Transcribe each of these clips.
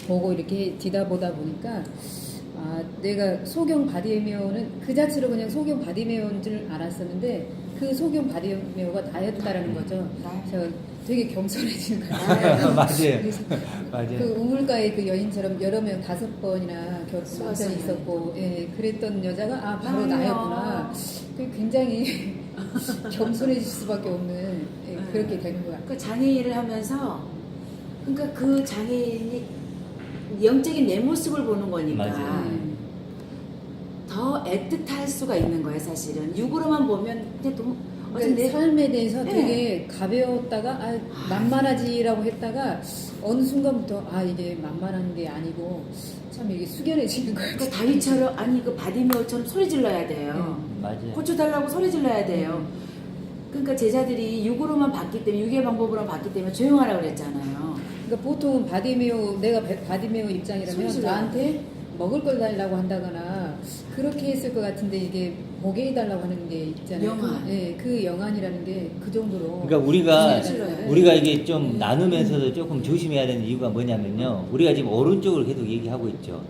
보고 이렇게 뒤다 보다 보니까 아, 내가 소경 바디메어는 그 자체로 그냥 소경 바디메어인 줄 알았었는데 그 소경 바디메어가 나였다라는 거죠. 제가 되게 겸손해지는 거예요. 맞아요. 그래서 맞아요. 그 우물가의 그 여인처럼 여러 명 5번이나 남편이 있었고, 예, 그랬던 여자가 아 바로 나였구나. 그 굉장히 겸손해질 수밖에 없는 그렇게 되는 것 같아요. 그 장애인을 하면서 그러니까 그 장애인이 영적인 내 모습을 보는 거니까 맞아요. 더 애틋할 수가 있는 거예요. 사실은 육으로만 보면 근데 그러니까 삶에 대해서 네. 되게 가벼웠다가 아, 만만하지라고 했다가 어느 순간부터 아 이게 만만한 게 아니고 참 이게 숙연해지는 거예요. 그러니까 다윗처럼 아니 그 바디메어처럼 소리 질러야 돼요. 맞아요. 고쳐달라고 소리 질러야 돼요. 그러니까 제자들이 육으로만 봤기 때문에 육의 방법으로만 봤기 때문에 조용하라고 그랬잖아요. 그러니까 보통은 바디메어 내가 바디메어 입장이라면 소리 나한테 먹을 걸 달라고 한다거나 그렇게 했을 것 같은데 이게 보게 해달라고 하는 게 있잖아요. 영안. 그 영안이라는 게 그 정도로. 그러니까 우리가 네. 우리가 이게 좀 나누면서도 조금 조심해야 되는 이유가 뭐냐면요. 우리가 지금 오른쪽을 계속 얘기하고 있죠.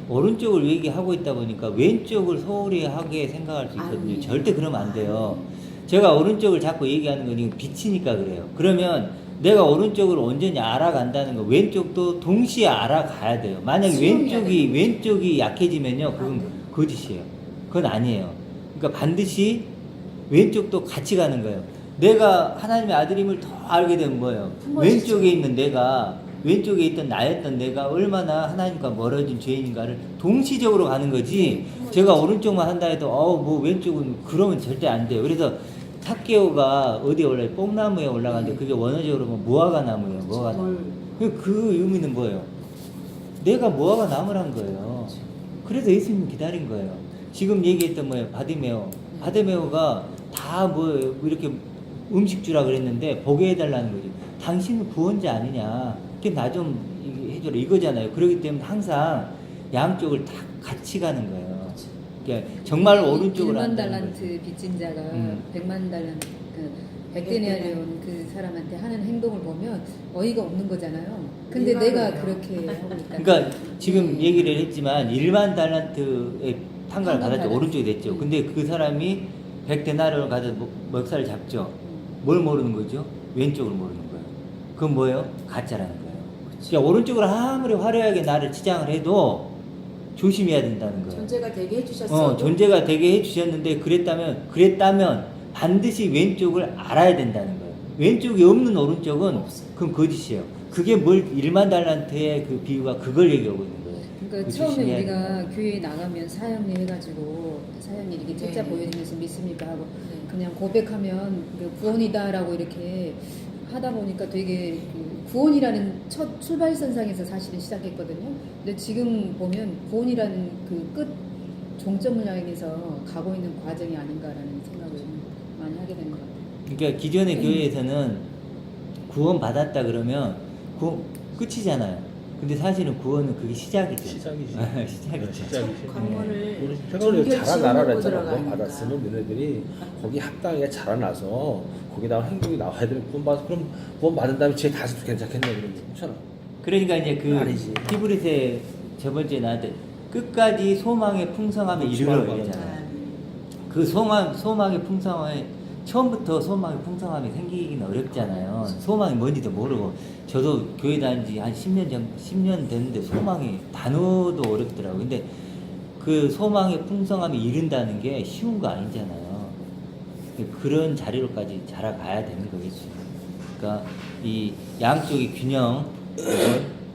오른쪽을 얘기하고 있다 보니까 왼쪽을 소홀히 하게 생각할 수 있거든요. 아니. 절대 그러면 안 돼요. 제가 오른쪽을 자꾸 얘기하는 건 이건 빛이니까 그래요. 그러면 내가 오른쪽을 온전히 알아간다는 거 왼쪽도 동시에 알아가야 돼요. 만약에 왼쪽이 약해지면요. 그건 거짓이에요. 그건 아니에요. 그러니까 반드시 왼쪽도 같이 가는 거예요. 내가 하나님의 아들임을 더 알게 되면 뭐예요? 왼쪽에 있는 내가 왼쪽에 있던 나였던 내가 얼마나 하나님과 멀어진 죄인인가를 동시적으로 가는 거지. 제가 오른쪽만 한다 해도 뭐 왼쪽은 그러면 절대 안 돼요. 그래서 탁개오가 어디에 올라요? 뽕나무에 올라가는데 그게 원어적으로 뭐 무화과 나무예요. 무화과 나무. 그 의미는 뭐예요? 내가 무화과 나무란 거예요. 그래서 예수님 기다린 거예요. 지금 얘기했던 뭐예요? 바디메오. 바디메오가 다 뭐 이렇게 음식 주라 그랬는데 보게 해달라는 거지. 당신은 구원자 아니냐. 나 좀 해줘라 이거잖아요. 그렇기 때문에 항상 양쪽을 다 같이 가는 거예요. 그러니까 정말 오른쪽으로 1만 한다는 달란트 거지. 빚진 자가 100만 달란트 그 100데나리온 그 사람한테 하는 행동을 보면 어이가 없는 거잖아요. 근데 내가 그렇게 하고 있다. 그러니까 지금 얘기를 했지만 1만 달란트의 판가를 받았죠. 받았지. 오른쪽이 됐죠. 근데 그 사람이 100데나리온을 가져서 멱살을 잡죠. 뭘 모르는 거죠? 왼쪽을 모르는 거예요. 그건 뭐예요? 가짜라는 거예요. 그러니까 오른쪽으로 아무리 화려하게 나를 치장을 해도 조심해야 된다는 거예요. 존재가 되게 해주셨어요. 존재가 되게 해주셨는데 그랬다면 반드시 왼쪽을 알아야 된다는 거예요. 왼쪽이 없는 오른쪽은 그건 거짓이에요. 그게 뭘 1만 달란트의 그 비유가 그걸 얘기하고 있는 거예요. 그러니까 처음에 우리가 교회에 나가면 사형리 해가지고 사형리 이렇게 책자 보여주면서 믿습니까 하고 그냥 고백하면 그 구원이다라고 이렇게 하다 보니까 되게 그 구원이라는 첫 출발선상에서 사실은 시작했거든요. 근데 지금 보면 구원이라는 그 끝 종점을 향해서 가고 있는 과정이 아닌가라는 생각을 많이 하게 되는 것 같아요. 그러니까 기존의 교회에서는 구원 받았다 그러면 끝이잖아요. 근데 사실은 구원은 그게 시작이죠. 시작이지. 시작이죠. 관문을 우리 자란 나라를 했잖아. 구원 들어가니까. 받았으면 너네들이 거기 합당하게 자라나서 거기다가 행동이 나와야 되는 구원 받아. 그럼 구원 받은 다음에 쟤 다시 괜찮겠네 그러면 그렇잖아. 그러니까 이제 그 아니지. 히브리서 저번주에 나한테 끝까지 소망의 풍성함에 이르러 이러잖아요. 그 소망의 풍성함에 처음부터 소망의 풍성함이 생기기는 어렵잖아요. 소망이 뭔지도 모르고 저도 교회 다닌 지 한 10년 됐는데 소망이 단어도 어렵더라고요. 근데 그 소망의 풍성함이 이른다는 게 쉬운 거 아니잖아요. 그런 자리로까지 자라가야 되는 거겠죠. 그러니까 이 양쪽의 균형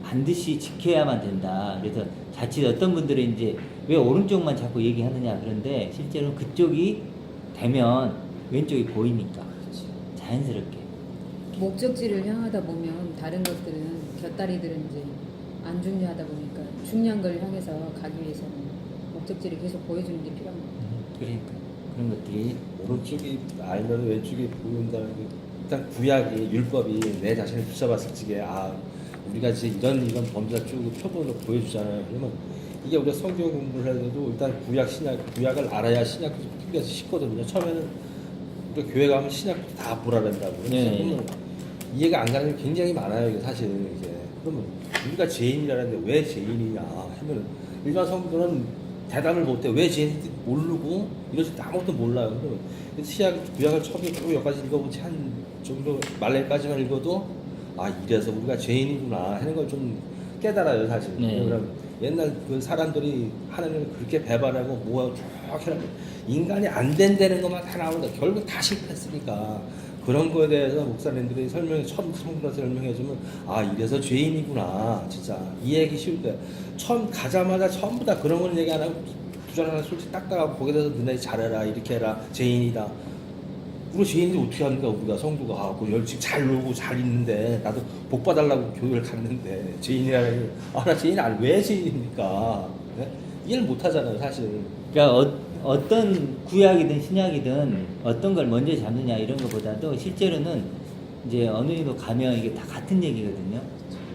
반드시 지켜야만 된다. 그래서 자칫 어떤 분들은 이제 왜 오른쪽만 자꾸 얘기하느냐 그런데 실제로는 그쪽이 되면 왼쪽이 보이니까 자연스럽게 목적지를 향하다 보면 다른 것들은 곁다리들은 이제 안 중요하다 보니까 중요한 걸 향해서 가기 위해서는 목적지를 계속 보여주는 게 필요한 거예요. 그러니까 그런 것들이 오른쪽이 알면 왼쪽이 보인다는 게 일단 구약이 율법이 내 자신을 붙잡았을 적에 우리가 이제 이런 범죄를 쭉 표본으로 보여주잖아요. 그러면 이게 우리가 성경 공부를 해도 일단 구약을 알아야 신약도 풀기가 쉽거든요. 처음에는 우리가 교회 가면 신약도 다 보라 된다고. 네. 그러면 이해가 안 가는 게 굉장히 많아요. 이게 사실 이제 그러면 우리가 죄인이라는데 왜 죄인이냐 하면 일반 성도는 대답을 못해. 왜 죄인인지 모르고 이러지 아무것도 몰라요. 그래서 시약 구약을 처음에 쭉 여기까지 읽어보지 한 정도 말레까지만 읽어도 아 이래서 우리가 죄인이구나 하는 걸 좀 깨달아요 사실. 네. 그럼 옛날 그 사람들이 하나님을 그렇게 배반하고 뭐하고 쭉 해라고 인간이 안 된다는 것만 다 나오는데 결국 다 실패했으니까 그런 거에 대해서 목사님들이 처음 설명해주면 아 이래서 죄인이구나 진짜 이해하기 쉬울 때 처음 가자마자 전부 다 그런 걸 얘기 안 하고 부전 하나 솔직히 딱딱하고 거기에 대해서 너네 잘해라 이렇게 해라 죄인이다. 우리 죄인인지 어떻게 합니까 우리가 성도가 하고 열심히 잘 놀고 잘 있는데 나도 복 봐달라고 교회를 갔는데 죄인이라는 아나 죄인 아니 왜 죄인입니까? 네? 이해를 못 하잖아요 사실. 그러니까 어떤 구약이든 신약이든 어떤 걸 먼저 잡느냐 이런 것보다도 실제로는 이제 어느 정도 가면 이게 다 같은 얘기거든요.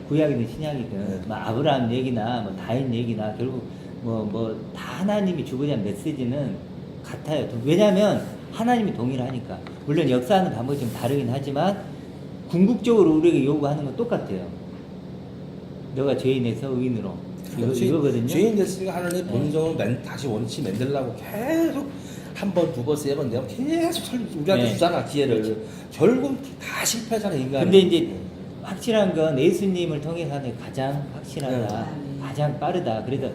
구약이든 신약이든 네. 뭐 아브라함 얘기나 뭐 다윗 얘기나 결국 뭐 다 하나님이 주고자 하는 메시지는 같아요. 왜냐하면 하나님이 동일하니까. 물론 역사하는 방법이 좀 다르긴 하지만 궁극적으로 우리에게 요구하는 건 똑같아요. 너가 죄인에서 의인으로 이거거든요. 죄인 됐으니까 하나님 네. 본성을 다시 원치 만들려고 계속 한 번, 두 번, 세 번 내가 계속 우리한테 네. 주잖아 기회를. 결국 다 실패하잖아 인간. 근데 이제 확실한 건 예수님을 통해서 하는 게 가장 확실하다, 네. 가장 빠르다. 그래서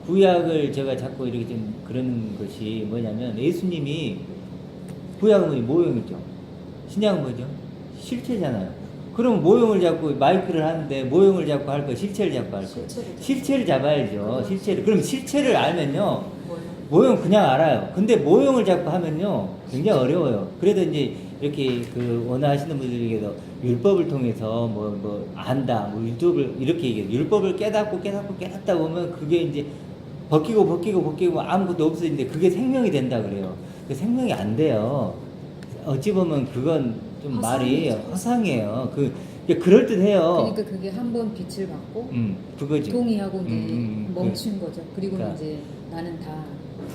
구약을 제가 자꾸 이렇게 좀 그러는 것이 뭐냐면 예수님이 구약은 모형이죠. 신약은 뭐죠? 실체잖아요. 그럼 모형을 잡고 마이크를 하는데 모형을 잡고 할 거, 실체를 잡고 할 거. 실체를 잡아야죠. 실체를. 그럼 실체를 알면요. 모형 그냥 알아요. 근데 모형을 잡고 하면요. 굉장히 어려워요. 그래도 이제 이렇게 그 원하시는 분들에게도 율법을 통해서 뭐 안다, 뭐 율법을 이렇게 얘기해요. 율법을 깨닫다 보면 그게 이제 벗기고 아무것도 없어지는데 그게 생명이 된다 그래요. 그 생명이 안 돼요. 어찌 보면 그건 좀 말이 허상이에요. 그럴 듯해요. 그러니까 그게 한 번 빛을 받고 그거죠. 동의하고 이제 멈춘 거죠. 그리고는 그러니까. 이제 나는 다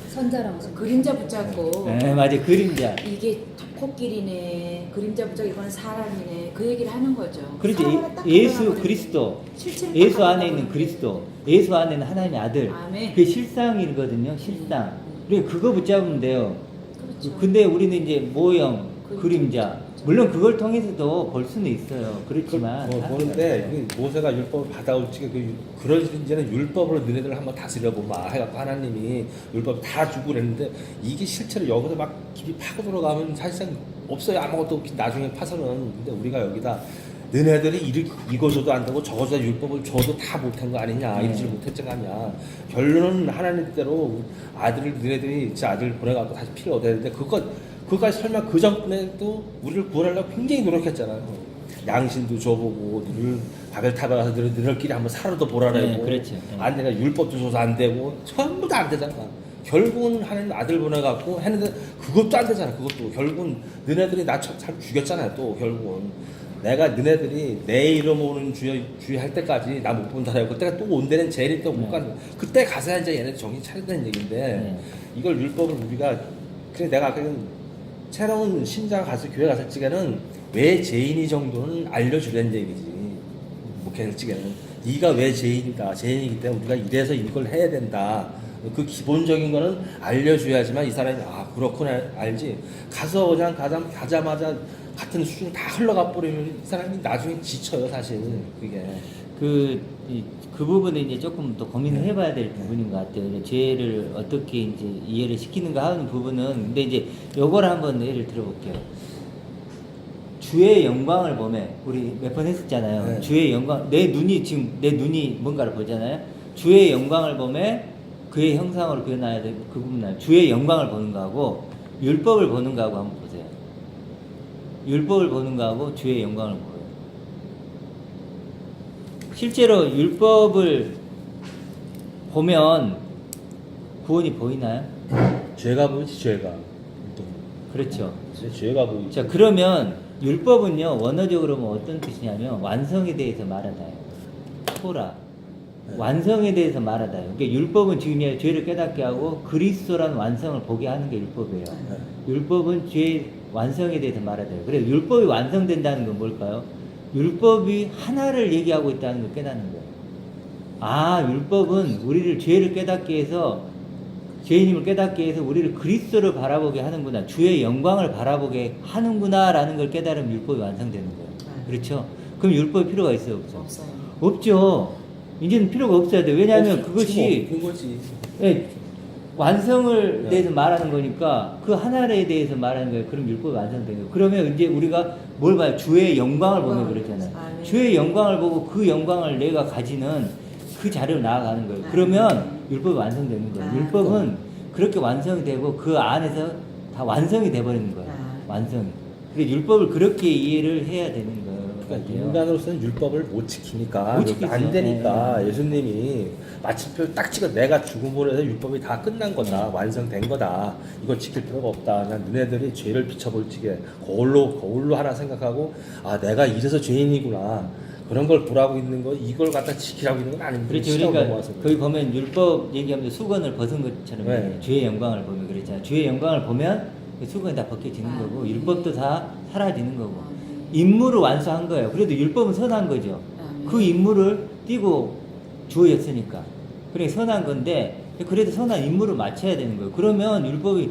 선자라고 생각. 그림자 붙잡고 네, 맞아요. 그림자. 이게 코끼리네 그림자 붙잡고 이건 사람이네 그 얘기를 하는 거죠. 그렇죠. 사람을 딱 예수 걸어놔버리면 그리스도. 실체를 예수 딱 안에 있는 걸어놔버리면 그리스도. 예수 안에 있는 하나님의 아들. 아멘. 그게 실상이거든요. 실상. 그러니까 그거 붙잡으면 돼요. 그렇죠. 근데 우리는 이제 모형, 그렇죠. 그림자. 물론 그걸 통해서도 볼 수는 있어요. 그렇지만. 보는데 모세가 율법을 받아올 적에 그런 이제는 율법으로 너네들 한번 다스려보마 해갖고 하나님이 율법 다 주고 그랬는데 이게 실제로 여기서 막 깊이 파고 들어가면 사실상 없어요. 아무것도 없이 나중에 파서는. 근데 우리가 여기다 너네들이 이거 줘도 안 되고 저거 줘도 율법을 줘도 다 못한 거 아니냐 이러지 못했지 아니냐. 결론은 하나님대로 아들을 너네들이 제 아들 보내갖고 다시 피를 얻어야 되는데 그거까지 설마 그 전에도 우리를 구원하려고 굉장히 노력했잖아요. 양신도 줘보고 늘 바벨탑에 가서 너희들끼리 한번 살아도 보라고 네, 그렇죠. 네. 안 내가 율법도 줘서 안 되고 전부 다 안 되잖아. 결국은 하나님 아들 보내갖고 했는데 그것도 안 되잖아. 그것도 결국은 너네들이 나 참 죽였잖아요. 또 결국은 내가 너네들이 내 이름 오는 주의 할 때까지 나 못 본다라고 그때가 또 온다는 제일 또못 가는 그때 가서야 이제 얘네 정신 차린다는 얘기인데 이걸 율법을 우리가 그래 내가 아까 새로운 신자가 가서 교회 갔을 적에는 왜 죄인이 정도는 알려주려는 얘기지. 목회할 적에는 네가 왜 죄인이다. 죄인이기 때문에 우리가 이래서 이걸 해야 된다. 그 기본적인 거는 알려줘야지만 이 사람이 아 그렇구나 알지. 가서 그냥 가자마자 같은 수준 다 흘러가 버리면 이 사람이 나중에 지쳐요 사실 그게. 그 부분에 이제 조금 더 고민을 해봐야 될 부분인 것 같아요. 죄를 어떻게 이제 이해를 시키는가 하는 부분은, 근데 이제 요거를 한번 예를 들어볼게요. 주의 영광을 보면, 우리 몇 번 했었잖아요. 네. 주의 영광, 내 눈이 뭔가를 보잖아요. 주의 영광을 보면 그의 형상으로 표현해야 돼. 그 부분은 주의 영광을 보는 거하고 율법을 보는 거하고 한번 보세요. 율법을 보는 거하고 주의 영광을 보여요. 실제로 율법을 보면 구원이 보이나요? 죄가 보이지 죄가. 그렇죠. 죄가 보이지. 자, 그러면 율법은요, 원어적으로 뭐 어떤 뜻이냐면 완성에 대해서 말하다요. 토라. 완성에 대해서 말하다요. 그러니까 율법은 지금 죄를 깨닫게 하고 그리스도라는 완성을 보게 하는 게 율법이에요. 율법은 죄 완성에 대해서 말하다요. 그래서 율법이 완성된다는 건 뭘까요? 율법이 하나를 얘기하고 있다는 걸 깨닫는 거예요. 율법은 우리를 죄를 깨닫게 해서 죄인임을 깨닫게 해서 우리를 그리스도를 바라보게 하는구나. 주의 영광을 바라보게 하는구나라는 걸 깨달으면 율법이 완성되는 거예요. 그렇죠? 그럼 율법이 필요가 있어요, 없어요? 없어요. 없죠. 이제는 필요가 없어야 돼. 왜냐하면 그것이 없는 거지. 예, 완성을 네. 대해서 말하는 거니까 그 하나에 대해서 말하는 거예요. 그럼 율법이 완성된 거예요. 그러면 이제 우리가 뭘 봐요? 주의 영광을 보면 그렇잖아요. 아멘. 주의 영광을 보고 그 영광을 내가 가지는 그 자리로 나아가는 거예요. 그러면 율법이 완성되는 거예요. 율법은 그렇게 완성이 되고 그 안에서 다 완성이 돼버리는 거예요. 완성이. 그래서 율법을 그렇게 이해를 해야 되는 거예요. 그러니까 같아요. 인간으로서는 율법을 못 지키니까 못 지키죠. 안 되니까 네. 예수님이 마침표 딱 찍어 내가 죽음으로 해서 율법이 다 끝난 거다 완성된 거다 이걸 지킬 필요가 없다 그냥 너네들이 죄를 비춰볼 적에 거울로 하나 생각하고 내가 이래서 죄인이구나 그런 걸 보라고 있는 거 이걸 갖다 지키라고 있는 건 아닌데 그렇죠. 그러니까 거기 보면 율법 얘기하면서 수건을 벗은 것처럼 네. 주의 영광을 보면 그랬잖아요. 주의 영광을 보면 그 수건이 다 벗겨지는 거고 율법도 다 사라지는 거고 임무를 완수한 거예요. 그래도 율법은 선한 거죠. 그 임무를 띄고 주어졌으니까. 그래 선한 건데 그래도 선한 임무를 마쳐야 되는 거예요. 그러면 율법이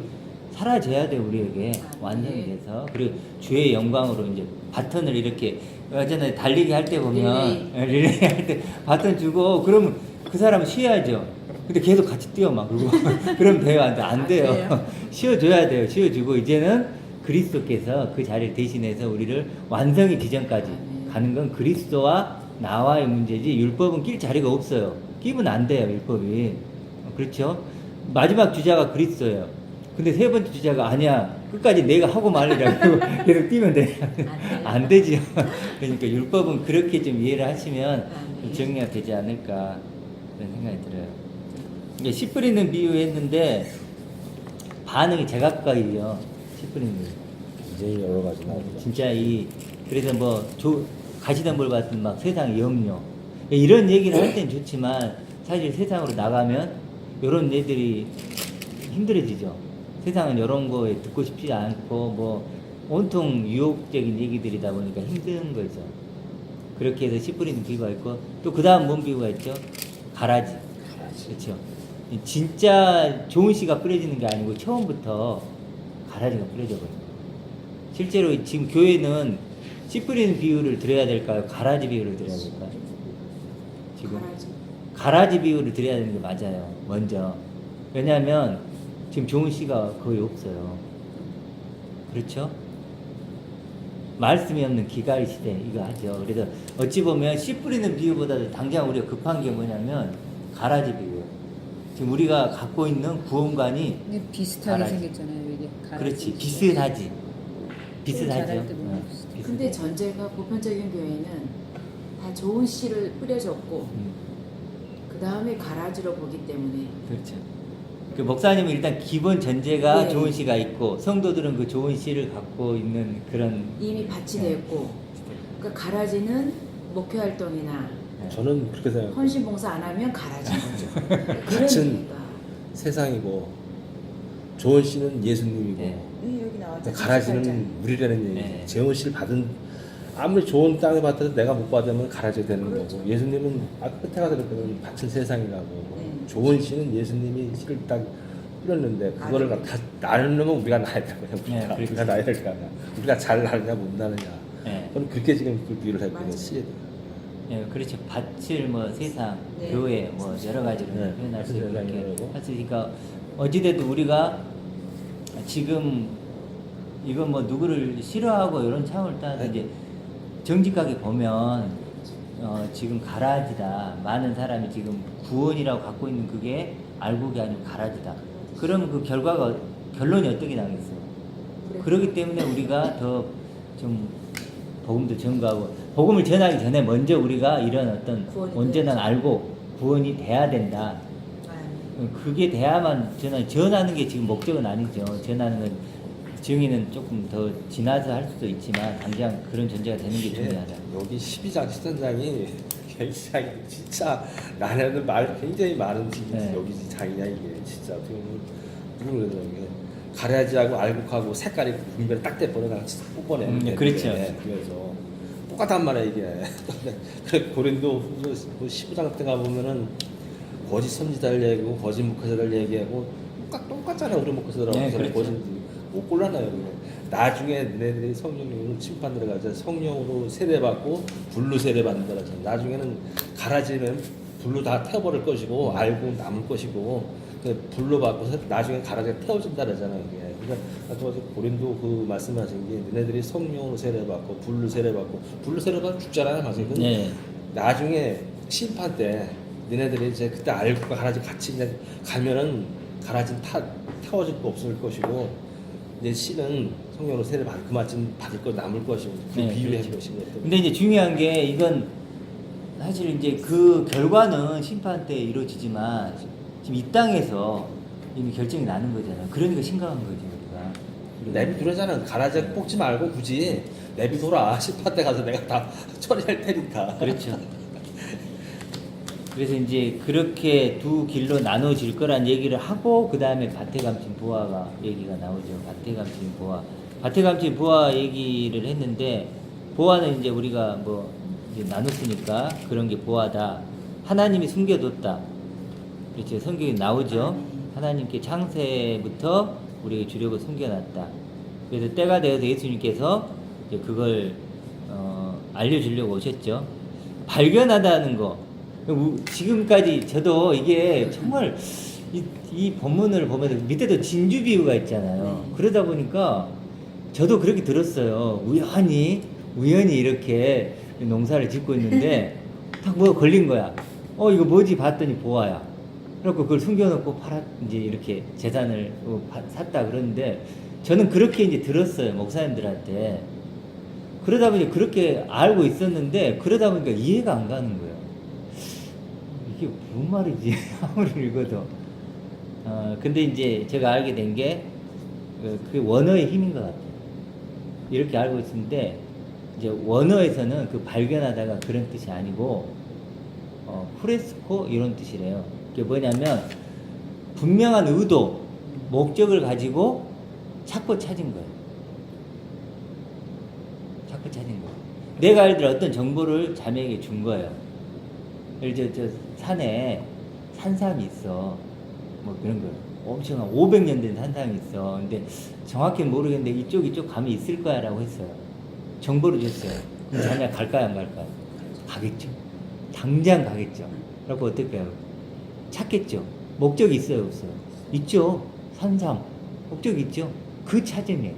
사라져야 돼 우리에게 완성이 돼서 그리고 주의 영광으로 이제 바톤을 이렇게 예전에 달리기 할 때 보면 릴레이 할 때 바톤 주고 그러면 그 사람은 쉬어야죠. 근데 계속 같이 뛰어 막 그러고 그럼 돼요 안 돼요. 쉬어줘야 돼요. 쉬어주고 이제는 그리스도께서 그 자리를 대신해서 우리를 완성이 지점까지 가는 건 그리스도와 나와의 문제지 율법은 낄 자리가 없어요. 끼면 안 돼요 율법이. 그렇죠? 마지막 주자가 그리스도예요. 근데 세 번째 주자가 아니야 끝까지 내가 하고 말리라고 계속 뛰면 돼. 안 되죠. 그러니까 율법은 그렇게 좀 이해를 하시면 좀 정리가 되지 않을까 그런 생각이 들어요. 이게 씨 뿌리는 비유했는데 반응이 제각각이에요. 씨 뿌리는 비유. 굉장히 여러 가지 나오죠. 진짜 그래서 뭐 가시덤불 같은 막 세상 염려 이런 얘기를 할 땐 좋지만 사실 세상으로 나가면 이런 애들이 힘들어지죠. 세상은 이런 거에 듣고 싶지 않고 뭐 온통 유혹적인 얘기들이다 보니까 힘든 거죠. 그렇게 해서 씨 뿌리는 비유가 있고 또 그 다음 뭔 비유가 있죠? 가라지. 그렇죠. 진짜 좋은 씨가 뿌려지는 게 아니고 처음부터 가라지가 뿌려져 버려요. 실제로 지금 교회는 씨 뿌리는 비유를 드려야 될까요? 가라지 비유를 드려야 될까요? 지금 가라지 비유를 드려야 되는 게 맞아요. 먼저. 왜냐하면 지금 좋은 씨가 거의 없어요. 그렇죠? 말씀이 없는 기가의 시대 이거 하죠. 그래서 어찌 보면 씨 뿌리는 비유보다도 당장 우리가 급한 게 뭐냐면 가라지 비유. 지금 우리가 갖고 있는 구원관이 이게 비슷하게 가라지. 생겼잖아요. 이게 가라지. 그렇지 비슷하지. 비슷하죠. 잘할 때 보면 비슷하죠. 근데 전제가 보편적인 교회는 다 좋은 씨를 뿌려줬고 그 다음에 가라지로 보기 때문에 그렇죠. 그 목사님은 일단 기본 전제가 네. 좋은 씨가 있고 성도들은 그 좋은 씨를 갖고 있는 그런 이미 밭이 됐고 그러니까 가라지는 목회 활동이나 저는 그렇게 생각해요. 헌신 봉사 안 하면 가라지인 거죠. 그런 밭은 의미가. 세상이고 좋은 씨는 예수님이고 네. 여기 나왔죠. 가라지는 우리라는 얘기. 네. 재원 씨를 받은 아무리 좋은 땅에 밭에서 내가 못 받으면 가라지가 되는 그렇죠. 거고 예수님은 끝에 가서 그랬거든 밭은 세상이라고 좋은 씨는 예수님이 씨를 딱 뿌렸는데 그거를 다 나누면 우리가 나야 될 거냐 네, 그렇죠. 우리가 나야 될 거 아니야 우리가 잘 나느냐 못 나느냐 네. 저는 그렇게 지금 그 비유를 하고 있는 맞아요. 씨에 예, 그렇죠. 밭을 뭐 세상, 네. 교회 뭐 여러 가지로 네. 표현할 수 그래서 있게 세상이라고. 할 수 있으니까 어찌돼도 우리가 지금 이건 뭐 누구를 싫어하고 이런 차원을 따서 네. 이제 정직하게 보면 지금 가라지다. 많은 사람이 지금 구원이라고 갖고 있는 그게 알곡이 아니고 가라지다. 그러면 그 결론이 어떻게 나겠어요? 그렇기 때문에 우리가 더 좀 복음도 전가하고 복음을 전하기 전에 먼저 우리가 이런 어떤 온전한 알고 구원이 돼야 된다. 그게 돼야만 전하는 게 지금 목적은 아니죠. 전하는 건 증인은 조금 더 지나서 할 수도 있지만 당장 그런 존재가 되는 게 중요하다. 여기 12장 13장이 굉장히 진짜 나는 말 굉장히 많은 네. 여기 장이야 이게 진짜 어떻게 보면 누구를 이게 가라지하고 알곡하고 색깔이 분별이 딱 돼버려 진짜 뽑아내는 게 그렇죠. 그래서 똑같단 말이야 이게. 그래 고린도 15장 때 가보면은 거짓 선지자를 얘기하고 거짓 목회자를 얘기하고 똑같잖아 우리 목회자들하고. 네, 그래서 그렇죠. 거짓 못 골라놔요. 그냥. 나중에 너네들이 성령으로 심판 들어가자. 성령으로 세례받고 불로 세례받는다 그러잖아. 나중에는 가라지면 불로 다 태워버릴 것이고 알고 남을 것이고 불로 받고서 나중에 가라지가 태워진다 그러잖아요. 이게. 그러니까 고린도 그 말씀하신 게 너네들이 성령으로 세례받고 불로 세례받고 불로 세례받으면 죽잖아요. 맞아요. 네. 나중에 심판 때 너네들이 이제 그때 알고 가라지 같이 그냥 가면은 가라지는 태워질 거 없을 것이고 이제 씨는 성령으로 세례 받을 그만큼 받을 거 남을 것이고 그 네, 비유를 그렇죠. 해주신 거예요. 근데 이제 중요한 게 이건 사실 이제 그 결과는 심판 때 이루어지지만 지금 이 땅에서 이미 결정이 나는 거잖아요. 그러니까 심각한 거죠 우리가. 내비 돌아잖아. 가라지 뽑지 말고 굳이 내비 돌아. 심판 때 가서 내가 다 처리할 테니까. 그렇죠. 그래서 이제 그렇게 두 길로 나눠질 거란 얘기를 하고 그 다음에 밭에 감춘 보화가 얘기가 나오죠. 밭에 감춘 보화. 밭에 감춘 보화 얘기를 했는데 보화는 이제 우리가 뭐 이제 나눴으니까 그런 게 보화다. 하나님이 숨겨뒀다. 그렇죠. 성경에 나오죠. 하나님께 창세부터 우리에게 주려고 숨겨놨다. 그래서 때가 되어서 예수님께서 이제 그걸 알려주려고 오셨죠. 발견하다는 거. 지금까지 저도 이게 정말 이 본문을 보면 밑에도 진주 비유가 있잖아요. 그러다 보니까 저도 그렇게 들었어요. 우연히 이렇게 농사를 짓고 있는데 딱 뭐가 걸린 거야. 이거 뭐지 봤더니 보아야. 그래갖고 그걸 숨겨놓고 이제 이렇게 재산을 샀다 그러는데 저는 그렇게 이제 들었어요. 목사님들한테. 그러다 보니 그렇게 알고 있었는데 그러다 보니까 이해가 안 가는 거예요. 이게 무슨 말이지? 아무리 읽어도. 근데 이제 제가 알게 된 게 그 원어의 힘인 것 같아요. 이렇게 알고 있었는데 이제 원어에서는 그 발견하다가 그런 뜻이 아니고 프레스코 이런 뜻이래요. 그게 뭐냐면 분명한 의도, 목적을 가지고 찾고 찾은 거예요. 찾고 찾은 거예요. 내가 알기로 어떤 정보를 자매에게 준 거예요. 저 산에 산삼이 있어. 뭐 그런 거. 엄청 한 500년 된 산삼이 있어. 근데 정확히는 모르겠는데 이쪽 감이 있을 거야 라고 했어요. 정보를 줬어요. 그럼 자네가 갈까요 안 갈까요? 가겠죠. 당장 가겠죠. 그래갖고 어떨까요? 찾겠죠. 목적이 있어요 없어요? 있죠. 산삼. 목적이 있죠. 그 찾으면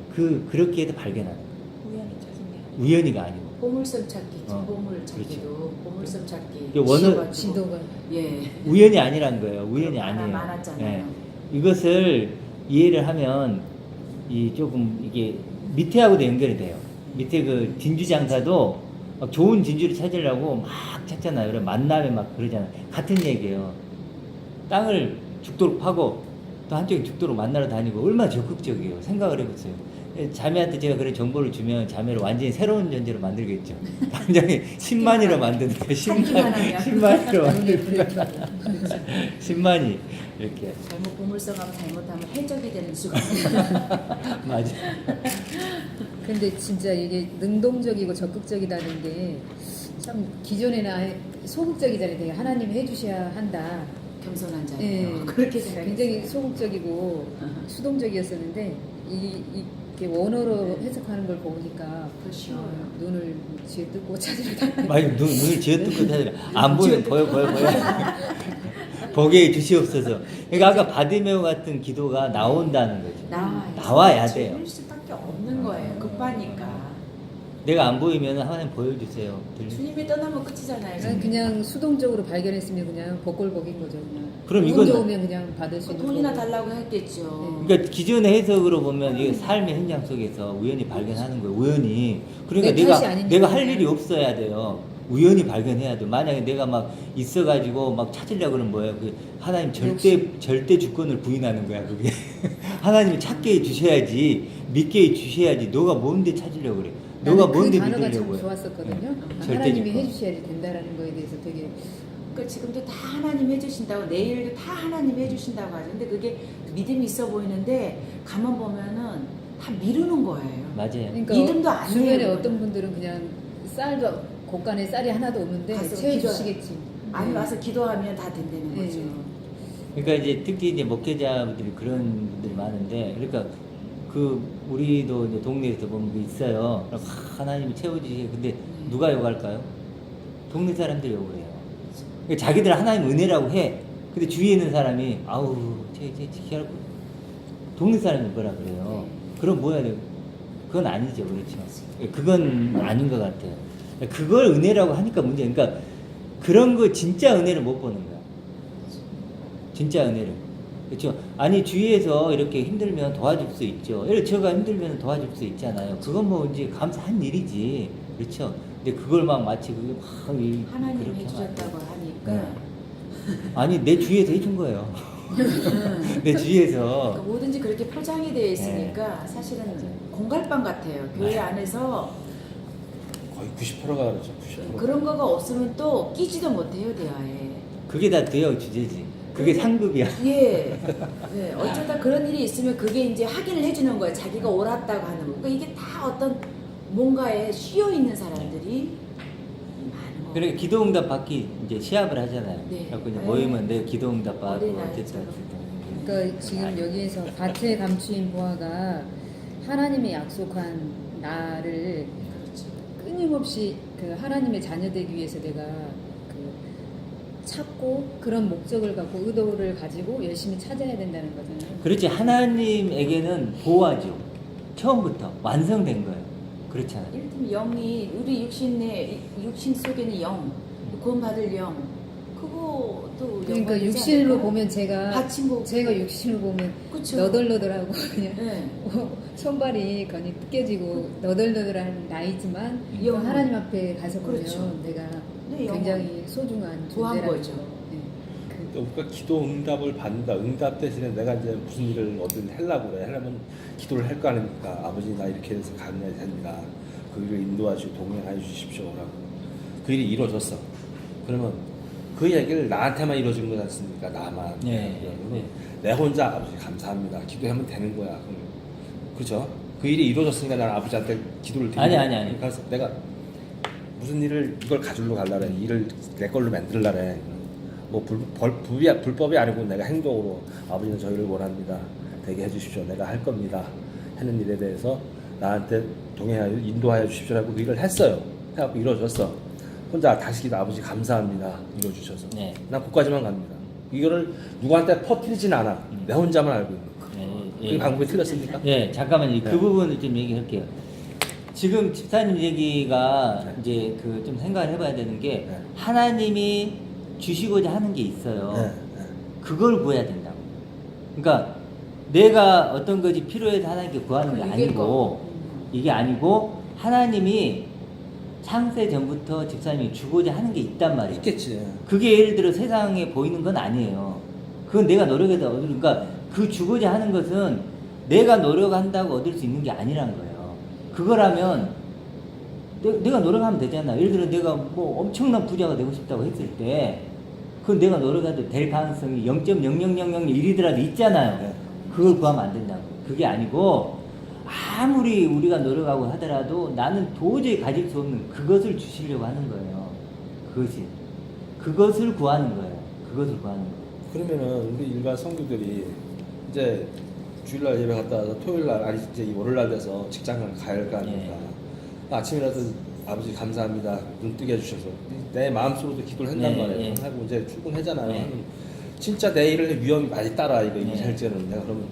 그렇게 해도 발견하는 거예요. 우연히 찾은 게 우연히가 아니고. 보물섬 찾기죠. 보물 그렇죠. 찾기도 보물섬 찾기. 그 원어- 씌워가지고. 지도가 예. 우연이 아니란 거예요. 우연이 아니에요. 많았잖아요. 예. 이것을 이해를 하면 조금 이게 밑에하고도 연결이 돼요. 밑에 그 진주 장사도 막 좋은 진주를 찾으려고 막 찾잖아요. 그래 만남에 막 그러잖아요. 같은 얘기예요. 땅을 죽도록 파고 또 한쪽에 죽도록 만나러 다니고 얼마나 적극적이에요. 생각을 해보세요. 자매한테 제가 그런 정보를 주면 자매를 완전히 새로운 존재로 만들겠죠. 당장에 10만이로 만드는 거예요. 10만이로 만드는 거예요. 10만이 이렇게. 잘못 보물섬 가면 잘못하면 해적이 되는 수가 맞아. 근데 진짜 이게 능동적이고 적극적이라는 게 참 기존에는 아예 소극적이잖아요. 되게 하나님이 해주셔야 한다. 겸손한 자. 예, 그렇게 생각했어요. 굉장히 소극적이고 수동적이었었는데 이게 원어로 해석하는 걸 보니까 더 쉬워요. 눈을 쥐어뜯고 찾으러 다니는 많이 눈을 쥐어뜯고 찾으라. 안 보이면 보여. 보게 주시옵소서. 그러니까 아까 바디메오 같은 기도가 나온다는 거죠. 나와야 돼요. 줄 수밖에 없는 거예요. 급하니까. 내가 안 보이면 하나님 보여주세요. 주님이 떠나면 끝이잖아요. 그냥 수동적으로 발견했으면 그냥 복골복인 거죠. 그럼 운 이건- 좋으면 그냥 받을 수 그 있는 돈이나 거고. 달라고 했겠죠. 그러니까 기존의 해석으로 보면 이게 삶의 현장 속에서 우연히 발견하는 거예요. 우연히. 그러니까 내 탓이 아니니까. 내가 할 일이 없어야 돼요. 우연히 발견해야 돼. 만약에 내가 막 있어가지고 막 찾으려고 그러면 뭐예요? 그 하나님 절대 주권을 부인하는 거야. 그게 하나님이 찾게 해주셔야지, 믿게 해주셔야지. 너가 뭔데 찾으려고 그래? 너가 나는 뭔데 그 단어가 참 믿으려고 해? 좋았었거든요. 절대 하나님이 주권. 해주셔야지 된다라는 거에 대해서 되게 그러니까 지금도 다 하나님 해주신다고 내일도 다 하나님 해주신다고 하죠. 근데 그게 믿음이 있어 보이는데 가만 보면은 다 미루는 거예요. 맞아요. 그러니까 믿음도 안 주변에 해요. 어떤 분들은 그냥 쌀도 곳간에 쌀이 하나도 없는데 가서 채워주시겠지. 아니 네. 와서 기도하면 다 된다는 네. 거죠. 그러니까 이제 특히 이제 목회자분들이 그런 분들이 많은데, 그러니까 그 우리도 이제 동네에서 보면 그 있어요. 그럼 하나님이 채워주시게. 근데 누가 욕할까요? 동네 사람들이 욕을 해요. 그러니까 자기들 하나님 은혜라고 해. 근데 주위에 있는 사람이 아우 쟤 희한하고, 동네 사람이 뭐라 그래요. 그럼 뭐야 돼요? 그건 아니죠, 그렇죠. 그건 아닌 것 같아요. 그걸 은혜라고 하니까 문제. 그러니까 그런 거 진짜 은혜를 못 보는 거야. 진짜 은혜를. 그렇죠. 아니 주위에서 이렇게 힘들면 도와줄 수 있죠. 예를 들어 제가 힘들면 도와줄 수 있잖아요. 그건 뭐 이제 감사한 일이지. 그렇죠. 근데 그걸 막 마치 그게 막 하나님 그렇게 해주셨다고 하면 하니까 네. 아니 내 주위에서 해준 거예요. 내 주위에서. 그러니까 뭐든지 그렇게 포장이 되어 있으니까 사실은 공갈빵 같아요. 교회 안에서 거의 90%가 그렇죠. 90%. 그런 거가 없으면 또 끼지도 못해요 대화에. 그게 다 대여 주제지. 그게 상급이야. 예. 네, 어쩌다 그런 일이 있으면 그게 이제 확인을 해주는 거예요. 자기가 옳았다고 하는 거. 그러니까 이게 다 어떤 뭔가에 쉬어 있는 사람들이 많은 거. 그러니까 기도응답 받기 이제 시합을 하잖아요. 네. 그래서 이제 네. 모이면 내 기도응답 받고 어린아이처럼. 어쨌든. 그러니까 지금 여기에서 밭에 감추인 보화가 하나님의 약속한 나를 끊임없이 그 하나님의 자녀 되기 위해서 내가 그 찾고 그런 목적을 갖고 의도를 가지고 열심히 찾아야 된다는 거잖아요. 그렇지. 하나님에게는 보호하죠. 처음부터 완성된 거예요. 그렇잖아요. 예를 들면 영이 우리 육신 속에는 영, 구원받을 영, 그것도 그러니까 영광이지 육신으로 않을까요? 보면 제가 육신을 보면 그쵸. 너덜너덜하고 그냥 네. 손발이 거의 뜯겨지고 너덜너덜한 나이지만 또 영혼. 하나님 앞에 가서 보면 그렇죠. 내가 네, 영혼. 굉장히 소중한 구한 존재라는 거죠. 거. 네. 그- 그러니까 기도 응답을 받는다. 응답 대신에 내가 이제 무슨 일을 어떤 하려고 그래. 하려면 기도를 할 거 아닙니까? 아버지 나 이렇게 해서 가야 됩니다. 그 일을 인도해 주시고 동행해 주십시오라고. 그 일이 이루어졌어. 그러면 그 얘기를 나한테만 이루어진 거지 않습니까? 나만. 네. 그러면 네. 내 혼자 아버지 감사합니다. 기도하면 되는 거야. 그렇죠? 그 일이 이루어졌으니까 나는 아버지한테 기도를 드리는 아니. 그래서 내가 무슨 일을 이걸 가지러 갈라래. 일을 내 걸로 만들라래. 뭐 불법이 아니고 내가 행동으로 아버지는 저희를 원합니다. 되게 해주십시오. 내가 할 겁니다. 하는 일에 대해서 나한테 동행하여 인도하여 주십시오라고 그 일을 했어요. 해갖고 이루어졌어. 혼자 다시 기도 아버지 감사합니다. 이루어주셔서. 네. 난 거기까지만 갑니다. 이거를 누구한테 퍼뜨리진 않아. 내 혼자만 알고 있는 거야. 예, 그 방법이 틀렸습니까? 예, 잠깐만요. 그 네. 부분을 좀 얘기할게요. 지금 집사님 얘기가 네. 이제 그 좀 생각을 해봐야 되는 게 네. 하나님이 주시고자 하는 게 있어요. 네, 네. 그걸 구해야 된다고. 그러니까 내가 어떤 것이 필요해서 하나님께 구하는 게 이길 아니고 거. 이게 아니고 하나님이 창세 전부터 집사님이 주고자 하는 게 있단 말이에요. 있겠지. 그게 예를 들어 세상에 보이는 건 아니에요. 그건 내가 노력해서 얻을, 그러니까 그 주고자 하는 것은 내가 노력한다고 얻을 수 있는 게 아니란 거예요. 그거라면 내가 노력하면 되잖아. 예를 들어 내가 뭐 엄청난 부자가 되고 싶다고 했을 때 그건 내가 노력해도 될 가능성이 0.00001이더라도 있잖아요. 네. 그걸 구하면 안 된다고. 그게 아니고 아무리 우리가 노력하고 하더라도 나는 도저히 가질 수 없는 그것을 주시려고 하는 거예요. 그것을 구하는 거예요. 그것을 구하는 거예요. 그러면은 우리 일반 성도들이 이제 주일날 예배 갔다 와서 토요일날 아니 이제 월요일날 돼서 직장을 가야 할 거 아닙니까? 아침이라도 아버지 감사합니다. 눈 뜨게 해주셔서 내 마음속으로도 기도를 한단 네, 말이에요. 네. 하고 이제 출근하잖아요. 네. 하면 진짜 내 일을 위험이 많이 따라 이거 네. 이살제는 내가 그러면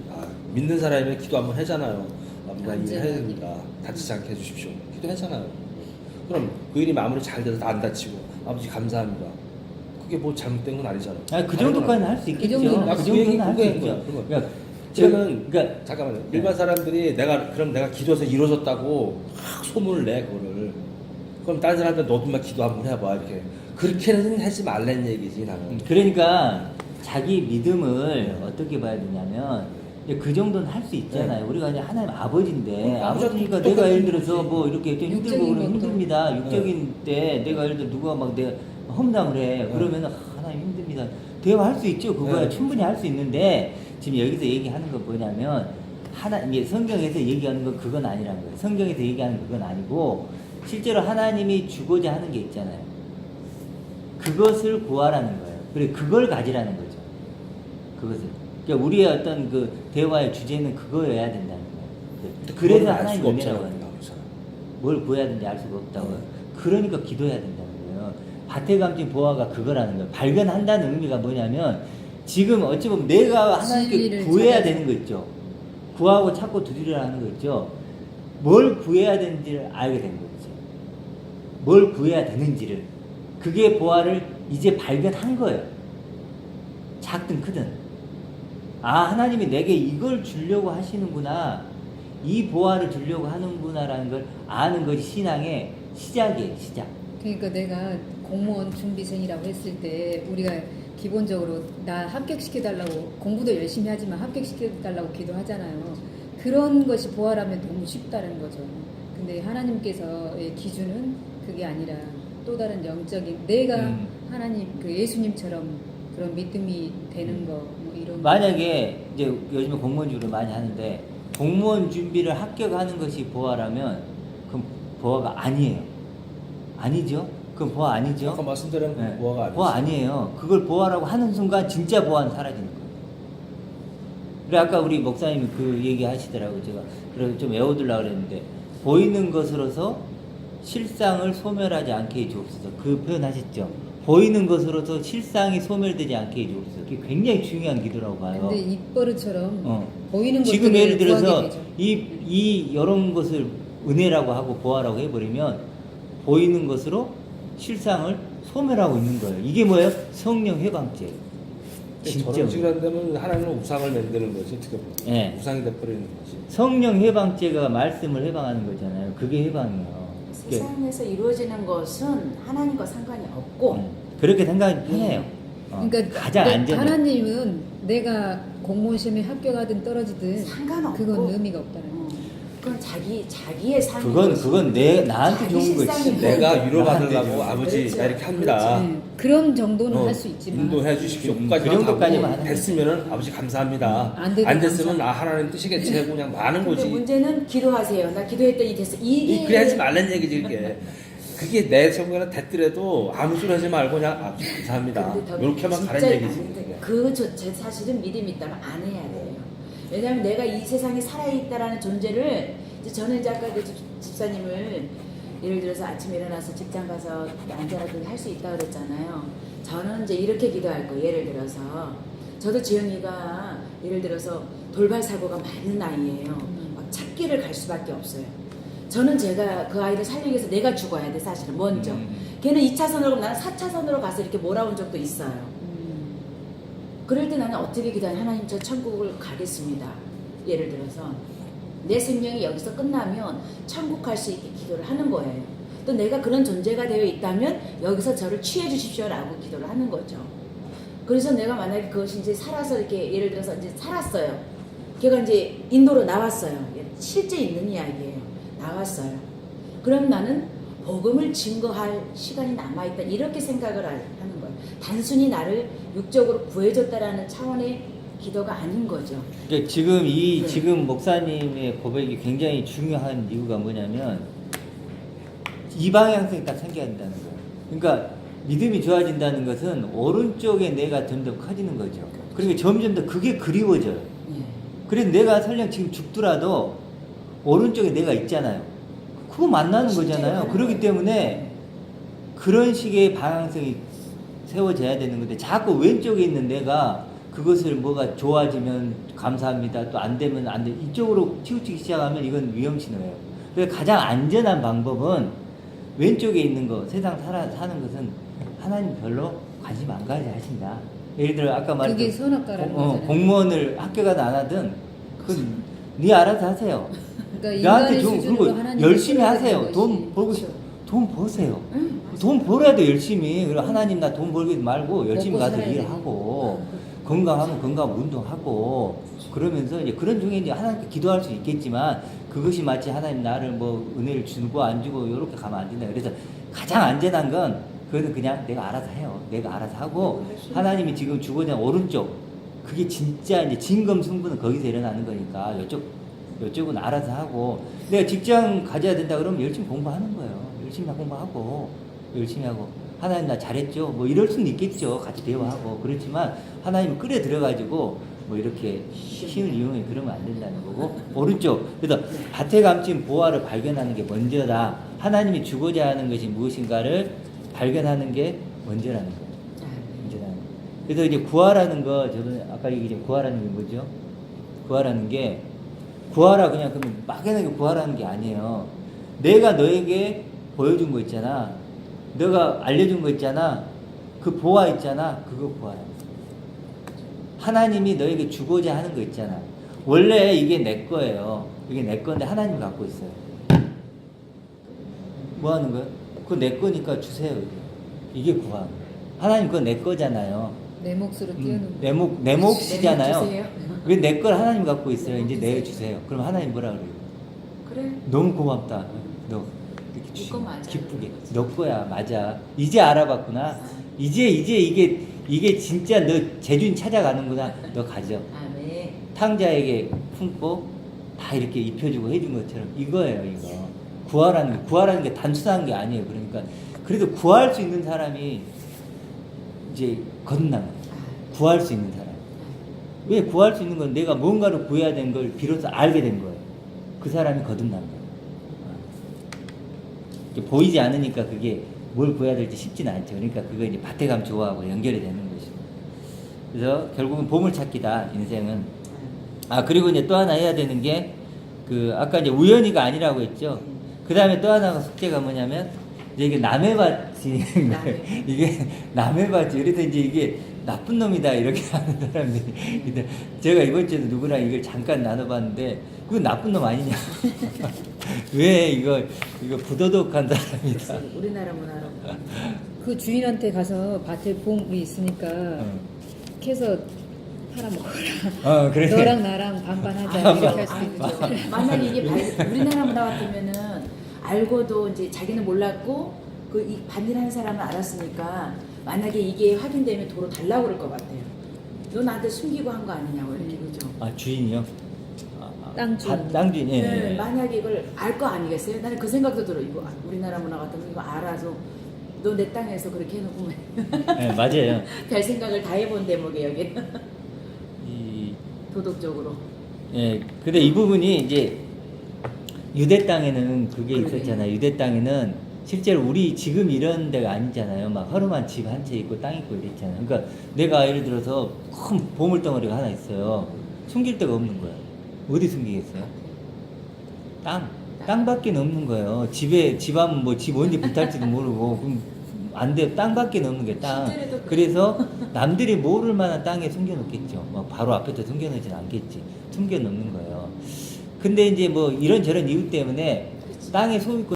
믿는 사람이면 기도 한번 하잖아요. 아버지 나 일 해야 언제나. 됩니다. 다치지 않게 해주십시오. 기도하잖아요. 그럼 그 일이 마무리 잘 돼서 안 다치고 아버지 감사합니다. 그게 뭐 잘못된 건 아니잖아요. 그 정도까지는 할 수 있겠죠. 그 정도는 그 그 얘기 정도는 할 수 그거야, 있죠. 그거야. 그러니까 그러면 그러니까 잠깐만요. 일반 사람들이 내가 기도해서 이루어졌다고 막 소문을 내 그거를. 그럼 다른 사람한테 너도 막 기도 한번 해봐 이렇게. 그렇게는 하지 말라는 얘기지 나는. 그러니까 자기 믿음을 어떻게 봐야 되냐면 이제 그 정도는 할 수 있잖아요. 우리가 이제 하나님 아버지인데 아버지니까 내가 예를 들어서 뭐 이렇게 좀 힘들고 육적인 그러면 것도. 힘듭니다. 육적인 때 내가 예를 들어 누가 막 내가 험담을 해. 그러면은 하나님 힘듭니다. 대화할 수 있죠. 그거야 네. 충분히 할 수 있는데 지금 여기서 얘기하는 건 뭐냐면 이게 성경에서 얘기하는 건 그건 아니란 거예요. 성경에서 얘기하는 그건 아니고 실제로 하나님이 주고자 하는 게 있잖아요. 그것을 구하라는 거예요. 그리고 그걸 가지라는 거죠. 그것을. 그러니까 우리의 어떤 그 대화의 주제는 그거여야 된다는 거예요. 그래서 하나님 은혜라고 하는 거예요. 뭘 구해야 되는지 알 수가 없다고요. 그러니까 기도해야 된다는 거예요. 밭에 감진 보화가 그거라는 거예요. 발견한다는 의미가 뭐냐면 지금 어찌 보면 내가 하나님께 진리를 구해야 찾아서. 되는 거 있죠. 구하고 찾고 두드리라 하는 거 있죠. 뭘 구해야 되는지를 알게 된 거죠. 뭘 구해야 되는지를. 그게 보화를 이제 발견한 거예요. 작든 크든. 아, 하나님이 내게 이걸 주려고 하시는구나. 이 보화를 주려고 하는구나라는 걸 아는 것이 신앙의 시작이에요, 시작. 그러니까 내가 공무원 준비생이라고 했을 때 우리가 기본적으로 나 합격시켜달라고 공부도 열심히 하지만 합격시켜달라고 기도하잖아요. 그런 것이 보아라면 너무 쉽다는 거죠. 근데 하나님께서의 기준은 그게 아니라 또 다른 영적인 내가 하나님 그 예수님처럼 그런 믿음이 되는 거 뭐 이런 만약에 이제 요즘에 공무원 준비를 많이 하는데 공무원 준비를 합격하는 것이 보아라면 그럼 보아가 아니에요. 아니죠? 그럼 보아 아니죠? 아까 말씀드린 네. 보아가 아니죠. 보아 아니에요. 그걸 보아라고 하는 순간 진짜 보아는 사라지는 거예요. 그래 아까 우리 목사님이 그 얘기 하시더라고요. 제가 그래서 좀 외워두려고 그랬는데 보이는 것으로서 실상을 소멸하지 않게 해주옵소서. 그 표현 하셨죠. 보이는 것으로서 실상이 소멸되지 않게 해주옵소서. 그게 굉장히 중요한 기도라고 봐요. 근데 입버릇처럼 보이는 지금 것들을 예를 들어서 구하게 되죠. 이 이런 것을 은혜라고 하고 보아라고 해버리면 보이는 것으로 실상을 소멸하고 있는 거예요. 이게 뭐예요? 성령 해방죄. 진짜 저런 식으로 한다면 하나님은 우상을 만드는 거지 어떻게 보면. 네. 우상이 돼버리는 거지. 성령 해방죄가 말씀을 해방하는 거잖아요. 그게 해방이에요. 세상에서 이루어지는 것은 하나님과 상관이 없고 그렇게 생각이 편해요. 그러니까 가장 안전해. 하나님은 내가 공무원 시험에 합격하든 떨어지든 상관없고 그건 의미가 없다는 거예요. 그건 자기의 삶이 그건 내 나한테 자기 좋은 실상이 거지. 내가 나한테 위로받으려고 좋은 아버지 그렇죠. 나 이렇게 합니다. 네, 그런 정도는 할 수 있지만 인도해 주십시오. 그 끝까지만 정도까지만 가고 하는 됐으면은 아버지 감사합니다. 안 돼도 안 됐으면 감사. 아 하나님 뜻이겠지 하고 그냥 많은 근데 거지. 문제는 기도하세요. 나 기도했더니 됐어. 이게 그래 하지 말란 얘기지 그게. 그게 내 성경에 됐더라도 아무 소리 하지 말고 그냥 아버지 감사합니다. 근데 더 이렇게만 가는 진짜 얘기지. 아닌데 제 사실은 믿음이 있다면 안 해야 돼요. 왜냐하면 내가 이 세상에 살아있다라는 존재를 이제 저는 이제 아까 그 집사님을 예를 들어서 아침에 일어나서 직장 가서 앉아라도 할 수 있다고 그랬잖아요. 저는 이제 이렇게 기도할 거예요. 예를 들어서 저도 지영이가 예를 들어서 돌발 사고가 많은 아이예요. 막 찾기를 갈 수밖에 없어요. 저는 제가 그 아이를 살리기 위해서 내가 죽어야 돼 사실은 먼저. 걔는 2차선으로 가면 나는 4차선으로 가서 이렇게 몰아온 적도 있어요. 그럴 때 나는 어떻게 기도하냐. 하나님 저 천국을 가겠습니다. 예를 들어서 내 생명이 여기서 끝나면 천국 갈 수 있게 기도를 하는 거예요. 또 내가 그런 존재가 되어 있다면 여기서 저를 취해 주십시오라고 기도를 하는 거죠. 그래서 내가 만약에 그것이 이제 살아서 이렇게 예를 들어서 이제 살았어요. 걔가 이제 인도로 나왔어요. 실제 있는 이야기예요. 나왔어요. 그럼 나는 복음을 증거할 시간이 남아있다. 이렇게 생각을 하는 거예요. 단순히 나를 육적으로 구해줬다라는 차원의 기도가 아닌 거죠. 그러니까 지금 목사님의 고백이 굉장히 중요한 이유가 뭐냐면 이 방향성이 딱 생겨야 된다는 거예요. 그러니까 믿음이 좋아진다는 것은 오른쪽에 내가 점점 커지는 거죠. 그러니까 점점 더 그게 그리워져요. 예. 그래서 내가 설령 지금 죽더라도 오른쪽에 내가 있잖아요. 그거 만나는 거잖아요. 그렇기 때문에 그런 식의 방향성이 세워져야 되는 건데 자꾸 왼쪽에 있는 내가 그것을 뭐가 좋아지면 감사합니다. 또 안 되면 안 돼. 이쪽으로 치우치기 시작하면 이건 위험신호예요. 그래서 가장 안전한 방법은 왼쪽에 있는 거, 세상 사는 것은 하나님 별로 관심 안 가져 하신다. 예를 들어 아까 그게 말했던 선악과라는 거잖아요. 공무원을 학교가든 안 하든 네 알아서 하세요. 그러니까 나한테 인간의 좀 수준으로 그리고 하나님을 열심히 끌어야 하세요. 되는 돈 것이. 벌고 그렇죠. 돈 버세요. 응, 돈 벌어야 돼 열심히. 그리고 하나님 나 돈 벌기 말고 열심히 먹고 가서 살아야 일하고 되니까. 건강하면 건강 운동하고 그러면서 이제 그런 중에 이제 하나님께 기도할 수 있겠지만 그것이 마치 하나님 나를 뭐 은혜를 주고 안 주고 이렇게 가면 안 된다. 그래서 가장 안전한 건 그거는 그냥 내가 알아서 해요. 내가 알아서 하고 하나님이 지금 주고자 하는 오른쪽 그게 진짜 이제 진검 승부는 거기서 일어나는 거니까 이쪽은 알아서 하고 내가 직장 가져야 된다 그러면 열심히 공부하는 거예요. 열심히 공부하고 열심히 하고 하나님 나 잘했죠. 뭐 이럴 수는 있겠죠. 같이 대화하고 그렇지만 하나님을 끌어 들어가지고 뭐 이렇게 쉬운 이용에 그러면 안 된다는 거고 오른쪽 그래서 밭에 감춘 보화를 발견하는 게 먼저다. 하나님이 주고자 하는 것이 무엇인가를 발견하는 게 먼저라는 거예요. 먼저라는 거. 그래서 이제 구하라는 거 저는 아까 얘기했죠. 구하라는 게 뭐죠? 구하라는 게 구하라 그냥 그러면 막연하게 구하라는 게 아니에요. 내가 너에게 보여준 거 있잖아. 너가 알려준 거 있잖아. 그 보화 있잖아. 그거 구하라. 하나님이 너에게 주고자 하는 거 있잖아. 원래 이게 내 거예요. 이게 내 건데 하나님이 갖고 있어요. 뭐 하는 거예요? 그거 내 거니까 주세요. 이게 구하. 하나님 그거 내 거잖아요. 내 몫으로 뛰어넘는 내 몫이잖아요. 주세요. 왜 내 걸 하나님 갖고 있어요. 이제 내주세요. 그럼 하나님 뭐라 그래요? 그래. 너무 고맙다. 너 이렇게 네 거 맞아. 기쁘게. 너 거야. 맞아. 이제 알아봤구나. 이제 이게 진짜 너 재준 찾아가는구나. 너 가져. 아멘. 탕자에게 품고 다 이렇게 입혀주고 해준 것처럼 이거예요. 이거. 구하라는 게 단순한 게 아니에요. 그러니까 그래도 구할 수 있는 사람이 이제 거듭난 거예요. 구할 수 있는 사람. 왜 구할 수 있는 건 내가 뭔가를 구해야 되는 걸 비로소 알게 된 거예요. 그 사람이 거듭난 거예요. 보이지 않으니까 그게 뭘 구해야 될지 쉽지는 않죠. 그러니까 그거 이제 밭에 가면 좋아하고 연결이 되는 것이고. 그래서 결국은 보물찾기다, 인생은. 그리고 이제 또 하나 해야 되는 게, 아까 이제 우연히가 아니라고 했죠. 그 다음에 또 하나가 숙제가 뭐냐면, 이제 이게 남의 밭이, 이게 남의 밭이, 그래서 이제 이게 나쁜 놈이다, 이렇게 하는 사람들이. 근데 제가 이번 주에도 누구랑 이걸 잠깐 나눠봤는데, 그건 나쁜 놈 아니냐. 왜 이거 부도덕한 사람이다. 우리나라 문화로. 그 주인한테 가서 밭에 보물이 있으니까 캐서 팔아먹어라. 그래. 너랑 나랑 반반하자 이렇게 할 수도 있는 거죠. 만약에 이게 우리나라 문화 같으면은 알고도 이제 자기는 몰랐고 그 이 반일하는 사람은 알았으니까 만약에 이게 확인되면 도로 달라고 그럴 것 같아요. 너 나한테 숨기고 한 거 아니냐고 이렇게 그죠? 주인이요? 땅 주인. 땅 주인. 예. 네, 예. 만약에 이걸 알 거 아니겠어요? 나는 그 생각도 들어. 이거 우리나라 문화 같으면 이거 알아서 너 내 땅에서 그렇게 해놓고 네, 맞아요. 별 생각을 다 해본 대목이에요 여기는. 이, 도덕적으로. 예, 근데 이 부분이 이제 유대 땅에는 그게 그러게. 있었잖아요. 유대 땅에는 실제로 우리 지금 이런 데가 아니잖아요. 막 허름한 집 한 채 있고 땅 있고 이랬잖아요. 그러니까 내가 예를 들어서 큰 보물 덩어리가 하나 있어요. 숨길 데가 없는 거예요. 어디 숨기겠어요? 땅밖에 없는 거예요. 집 하면 뭐 집 언제 불탈지도 모르고 그럼 안 돼요. 땅밖에 없는 게 땅. 실제로도 그래서 남들이 모를 만한 땅에 숨겨놓겠죠. 뭐 바로 앞에서 숨겨놓진 않겠지. 숨겨놓는 거예요. 근데 이제 뭐 이런저런 이유 때문에 땅의 소유권